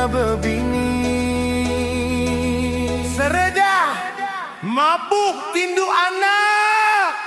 deka berbini. Seredah mabuk tindu anak.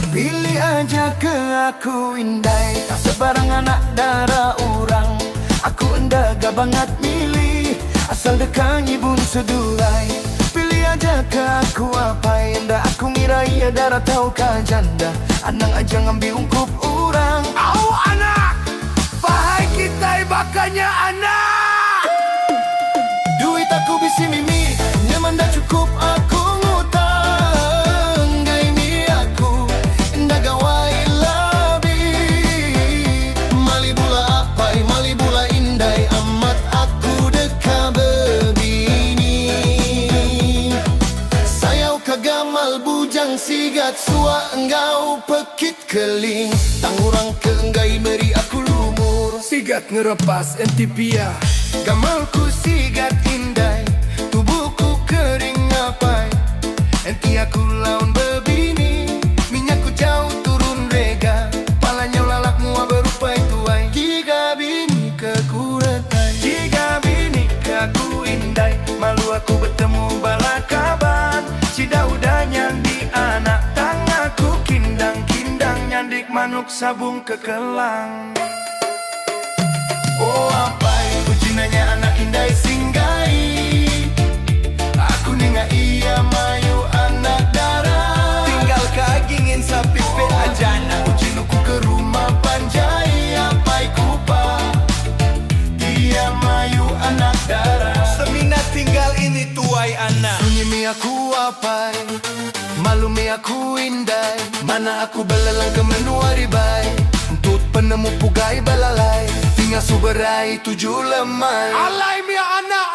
Pilih aja ke aku indai, tak sebarang anak darah orang. Aku endaga banget milih, asal dekan ibun sedulai. Pilih aja ke aku apa yang aku ngirai ya darah tau ka janda. Anang aja ngambil ungkup orang. Au anak, pahai kita bakanya anak. Duit aku bisi mimi, nyaman dah cukup aku ngutang. Gaini aku ndagawai labi. Mali bula apai, mali bula indai, amat aku deka berbini. Sayau kagamal bujang sigat sua enggau pekit keling. Tangurang ke enggai beri aku lumur. Sigat ngerepas entipia, gamalku sigat indai, tubuhku kering ngapai. Enti aku laun berbini, minyakku jauh turun rega. Palanya lalakmu berupai tuai. Jika bini ke kuretai, jika bini ke aku indai. Malu aku bertemu balakaban, cida udah nyandi anak. Tangaku kindang-kindang nyandik manuk sabung ke kelang. Oh apai, ujinanya anak indai singgai. Aku ninga iya mayu anak darah. Tinggal kagingin sapi pe ajana. Ujinuku ke rumah panjai apai kupa. Iya mayu anak darah. Semina tinggal ini tuai anak. Sunyi mi aku apai, malu mi aku indai. Mana aku belalang ke menuari bay. Untuk penemu pugai balalai. Tinggal suberai 7 lemai. Alai mi anak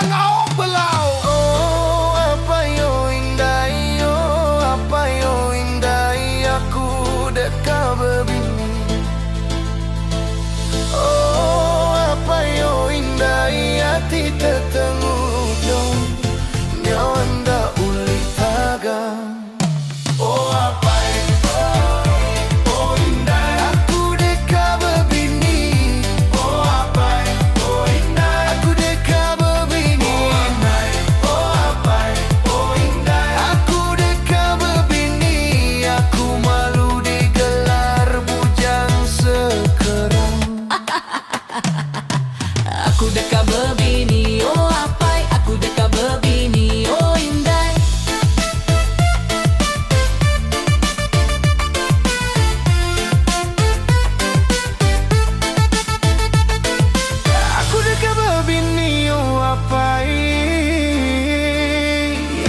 ngau belau. Oh apa yo indai, oh apa yo indai. Aku deka berbini. Oh apa yo indai, hati tertengu dong. Nyawa ndak uli taga. Oh apa aku deka berbini, oh apai, aku deka berbini, oh indai. Aku deka berbini, oh apai,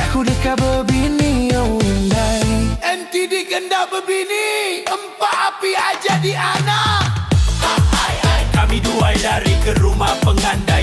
aku deka berbini, oh indai. Enti di genda berbini, empat api aja di anak. Kami duai lari ke rumah pengandai.